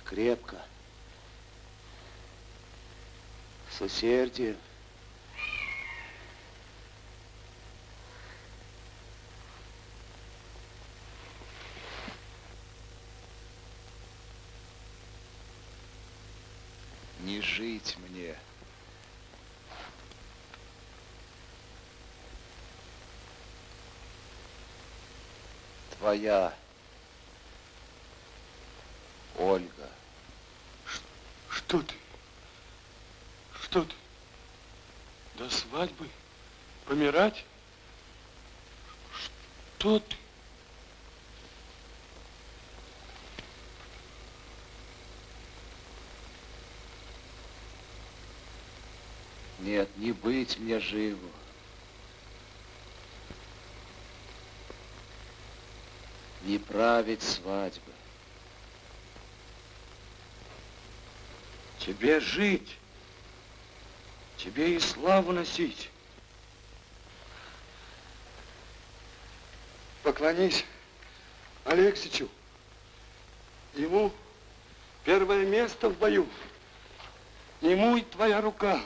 Speaker 1: Крепко. С усердием. Не жить мне. Твоя Ольга.
Speaker 9: Что ты? Что ты? До свадьбы? Помирать? Что ты?
Speaker 1: Нет, не быть мне живу. Не править свадьбы.
Speaker 9: Тебе жить. Тебе и славу носить. Поклонись Алексичу. Ему первое место в бою. Ему и твоя рука.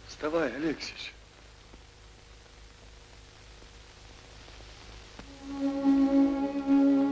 Speaker 9: Вставай, Алексич.
Speaker 8: Thank you.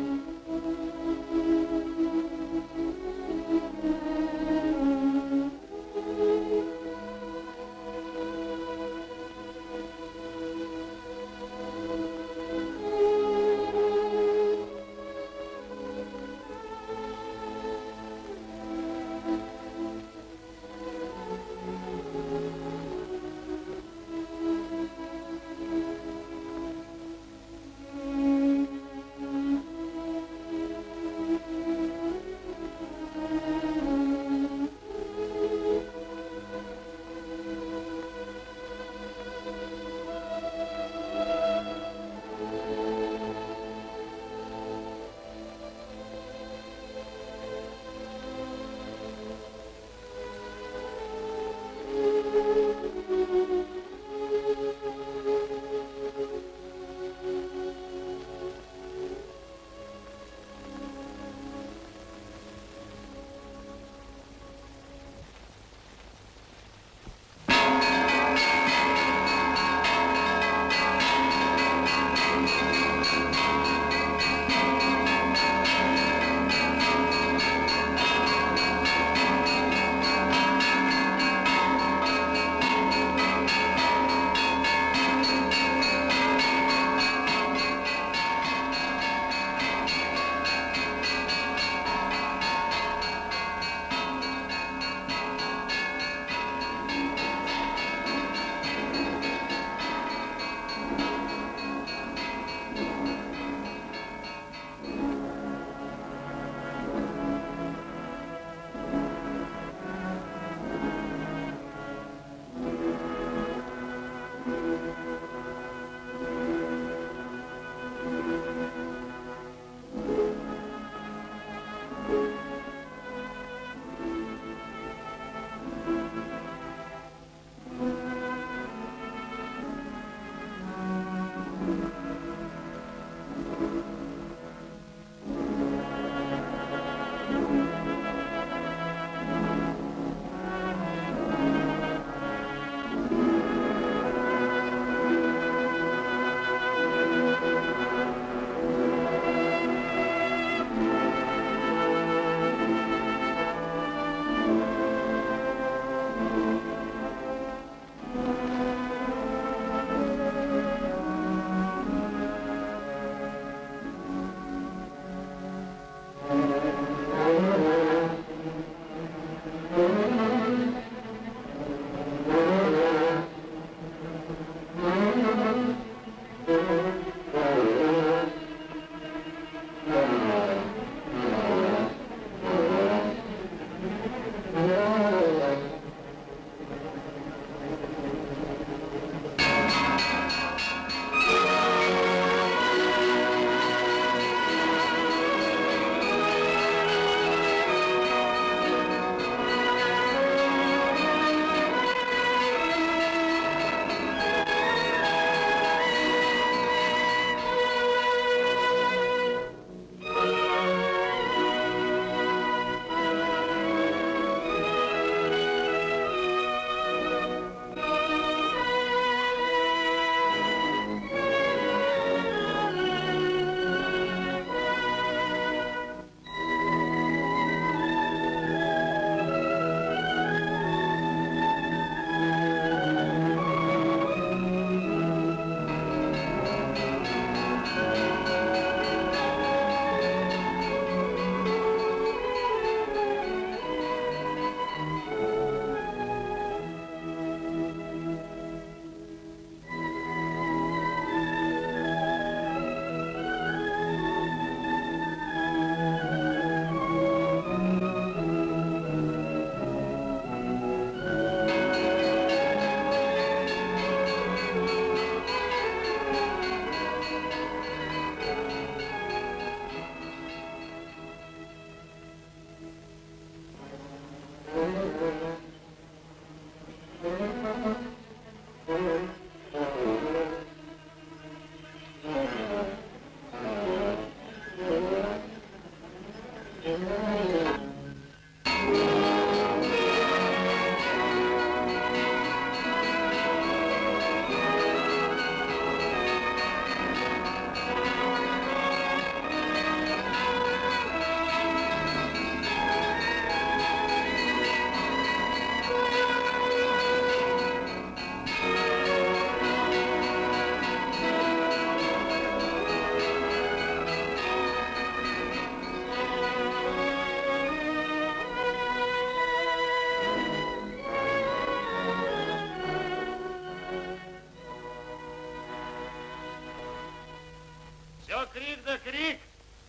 Speaker 4: крик да крик,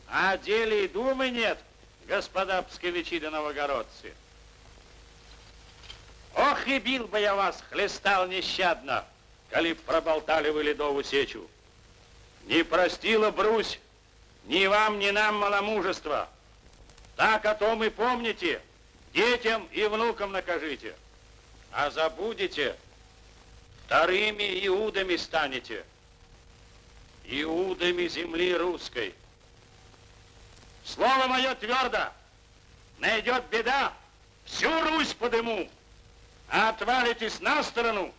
Speaker 4: а о деле и думы нет, господа псковичи да новогородцы. Ох, и бил бы я вас, хлестал нещадно, коли б проболтали вы ледовую сечу. Не простила Брусь ни вам, ни нам маломужества. Так о том и помните, детям и внукам накажите. А забудете, вторыми иудами станете, иудами земли русской. Слово мое твердо, найдет беда, всю Русь подыму, а отвалитесь на сторону,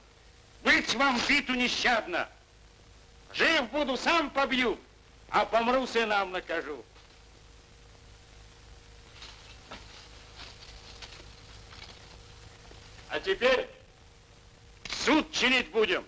Speaker 4: быть вам биту нещадно. Жив буду, сам побью, а помру, сынам накажу. А теперь суд чинить будем.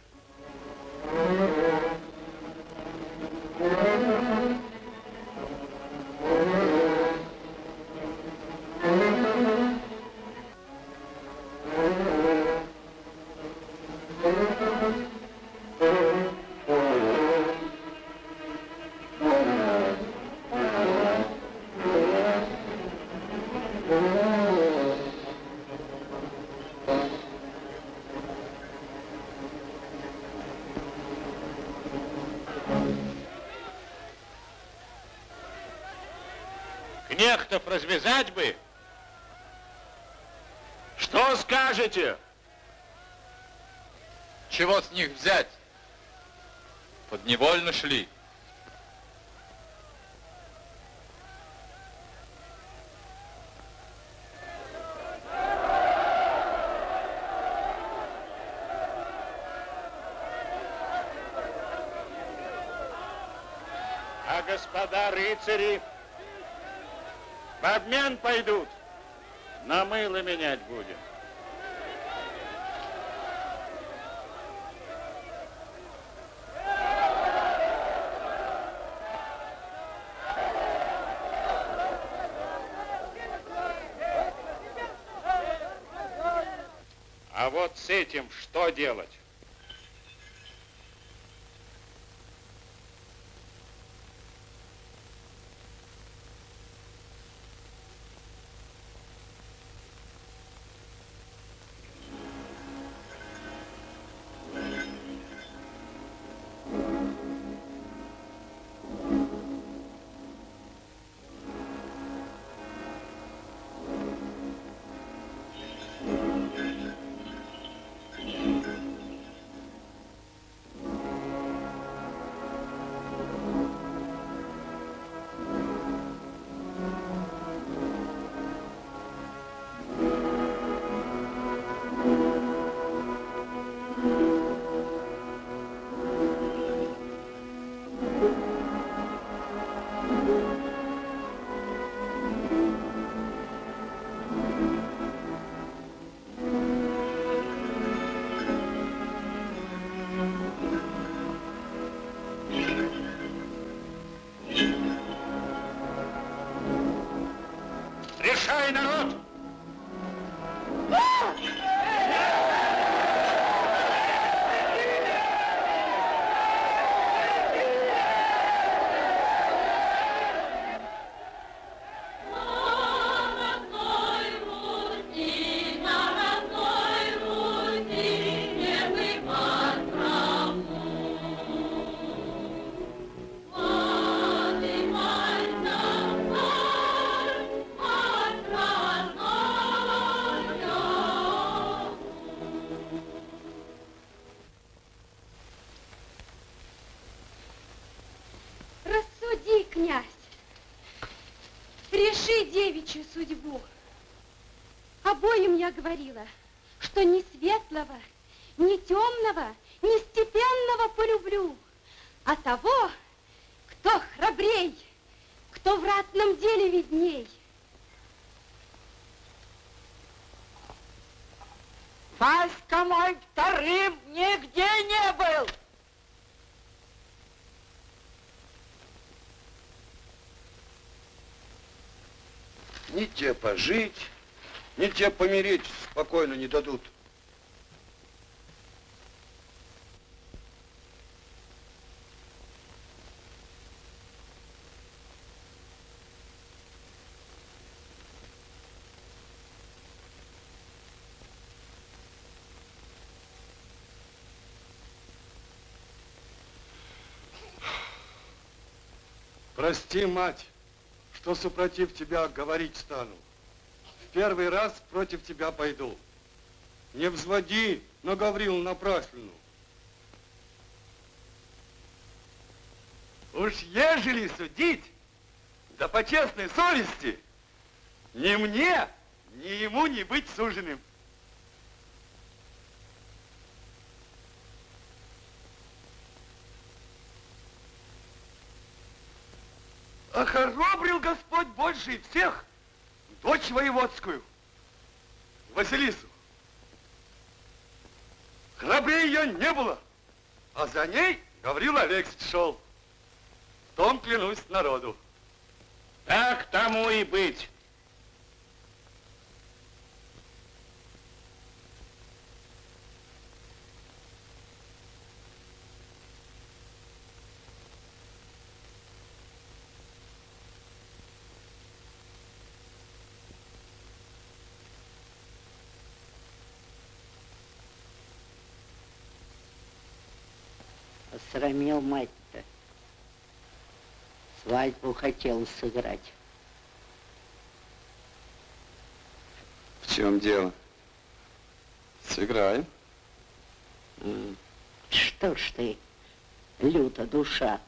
Speaker 4: Кнехтов развязать бы? Что скажете?
Speaker 1: Чего с них взять? Подневольно шли.
Speaker 4: А господа рыцари в обмен пойдут, на мыло менять будем. А вот с этим что делать? Решай, народ!
Speaker 8: Рассуди, князь, реши девичью судьбу. Обоим я говорила, что ни светлого, ни темного, ни степенного полюблю, а того, кто храбрей, кто в ратном деле видней.
Speaker 11: Васька мой вторым нигде не был.
Speaker 9: Ни те пожить, ни те помереть спокойно не дадут. Прости, мать, что супротив тебя говорить стану. В первый раз против тебя пойду. Не взводи на Гаврилу напраслину. Уж ежели судить, да по честной совести, ни мне, ни ему не быть суженым. Охоробрил Господь больше всех дочь воеводскую, Василису. Храбрее ее не было, а за ней Гаврил Алексич шел. В том клянусь народу.
Speaker 4: Так тому и быть.
Speaker 11: Осрамил мать-то. Свадьбу хотел сыграть.
Speaker 1: В чем дело? Сыграем.
Speaker 11: Что ж ты, люта душа,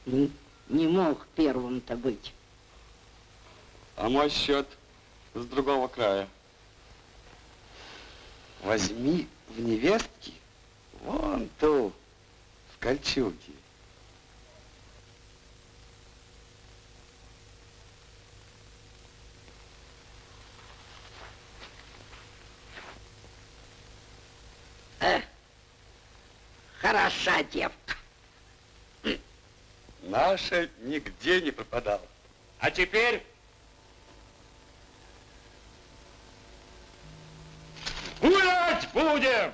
Speaker 11: не мог первым-то быть.
Speaker 1: А мой счет с другого края. Возьми в невестки вон ту, в кольчуге.
Speaker 11: Хороша девка.
Speaker 1: Наша нигде не пропадала.
Speaker 4: А теперь гулять будем!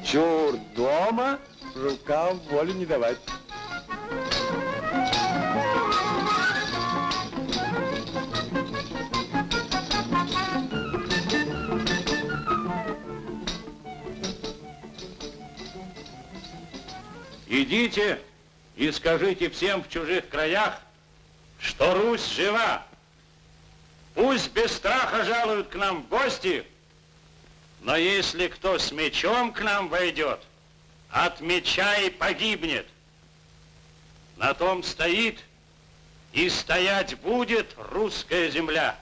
Speaker 9: Чур дома, рукам волю не давать.
Speaker 4: Идите и скажите всем в чужих краях, что Русь жива. Пусть без страха жалуют к нам в гости, но если кто с мечом к нам войдет, от меча и погибнет. На том стоит и стоять будет русская земля.